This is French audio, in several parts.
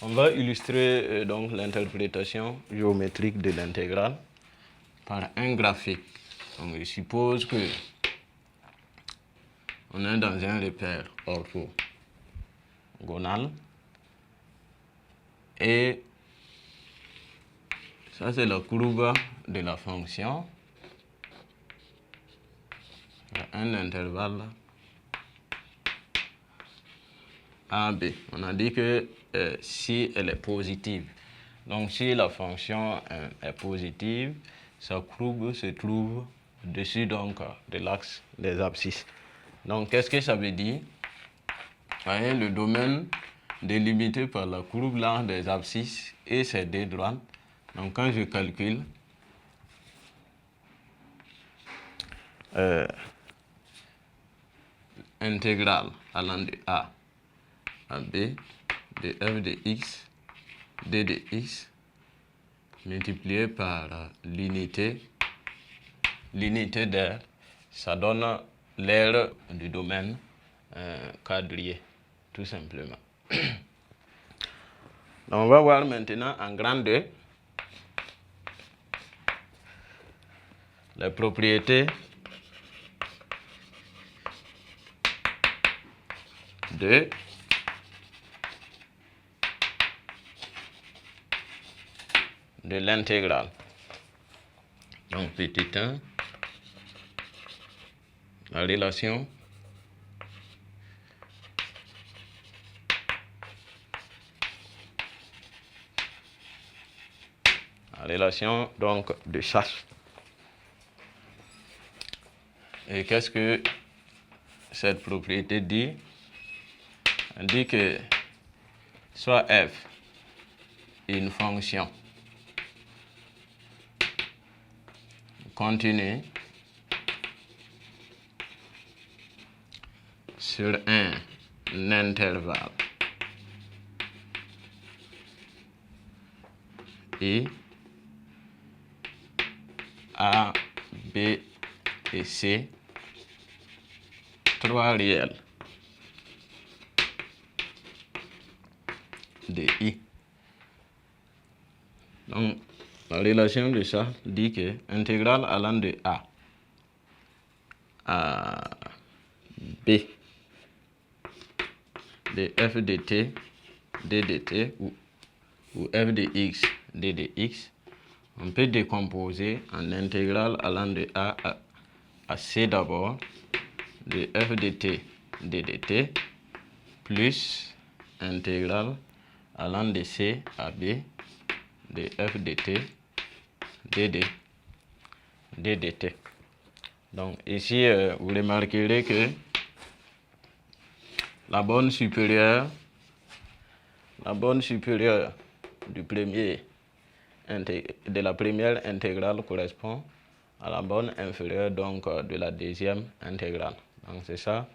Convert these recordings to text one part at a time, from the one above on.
On va illustrer donc l'interprétation géométrique de l'intégrale par un graphique. Donc je suppose que on est dans un repère orthogonal et ça c'est la courbe de la fonction à un intervalle AB. On a dit que si elle est positive, donc si la fonction est positive, sa courbe se trouve au-dessus donc de l'axe des abscisses. Donc qu'est-ce que ça veut dire? Voyez, le domaine délimité par la courbe là des abscisses et ses deux droites. Donc quand je calcule intégrale allant de A à B de f de x d de x multiplié par l'unité d'aire, ça donne l'aire du domaine quadrillé, tout simplement. Donc on va voir maintenant en grand 2 les propriétés de l'intégrale. Donc petit 1, la relation donc de chasse. Et qu'est-ce que cette propriété dit? Elle dit que soit f est une fonction continue sur un intervalle I, A, B et C, trois réels de I. Donc, la relation de ça dit que intégrale allant de A à B de f de t, d de t ou f de x, d de x, on peut décomposer en intégrale allant de A à C d'abord, de f de t, d de t, plus intégrale allant de C à B, de f de t, d de t. Donc ici, vous remarquerez que la borne supérieure de la première intégrale correspond à la borne inférieure donc de la deuxième intégrale. Donc c'est ça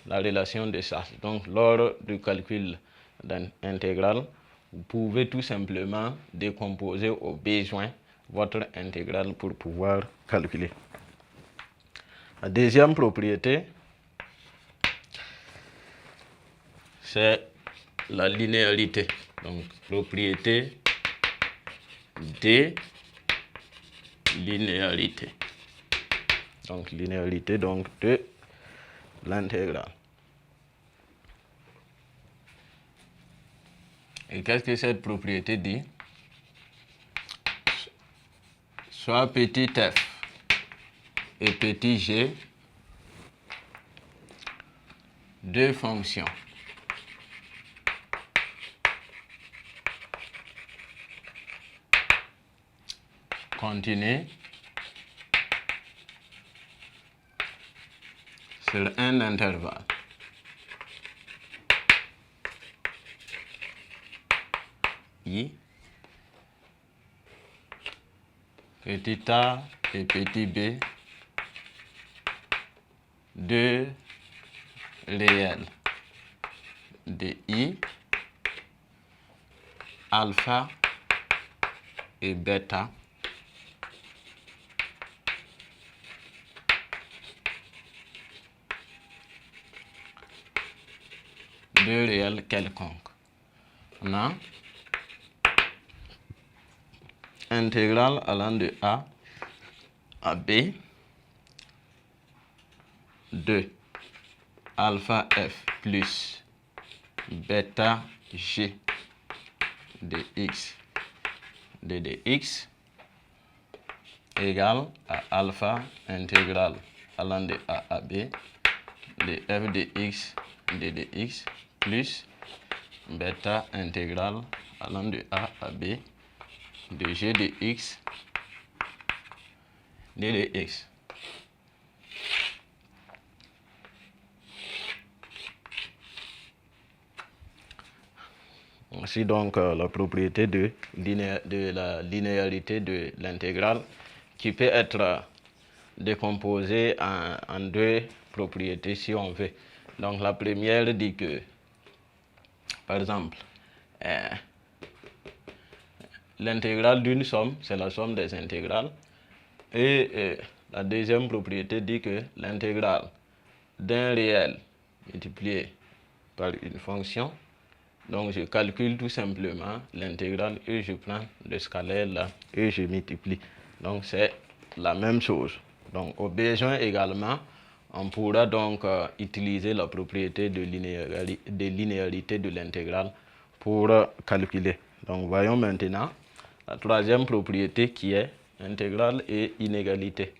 la relation de ça. Donc lors du calcul d'intégrale, vous pouvez tout simplement décomposer au besoin votre intégrale pour pouvoir calculer. La deuxième propriété, c'est la linéarité. Donc propriété de linéarité. Donc linéarité donc de l'intégrale. Et qu'est-ce que cette propriété dit? Soit petit f et petit g, deux fonctions continues sur un intervalle I, petit a et petit b, deux réels de I, alpha et bêta, deux réels quelconques. On a intégrale allant de A à B de alpha f plus bêta g de x de dx égale à alpha intégrale allant de A à B de f de x de dx plus bêta intégrale allant de A à B de g de x de dx. Voici donc la propriété de la linéarité de l'intégrale qui peut être décomposée en deux propriétés si on veut. Donc la première dit que, par exemple, l'intégrale d'une somme, c'est la somme des intégrales. Et la deuxième propriété dit que l'intégrale d'un réel multiplié par une fonction. Donc je calcule tout simplement l'intégrale et je prends le scalaire là et je multiplie. Donc c'est la même chose. Donc au besoin également, on pourra donc utiliser la propriété de linéarité de l'intégrale pour calculer. Donc voyons maintenant la troisième propriété qui est intégrale et inégalité.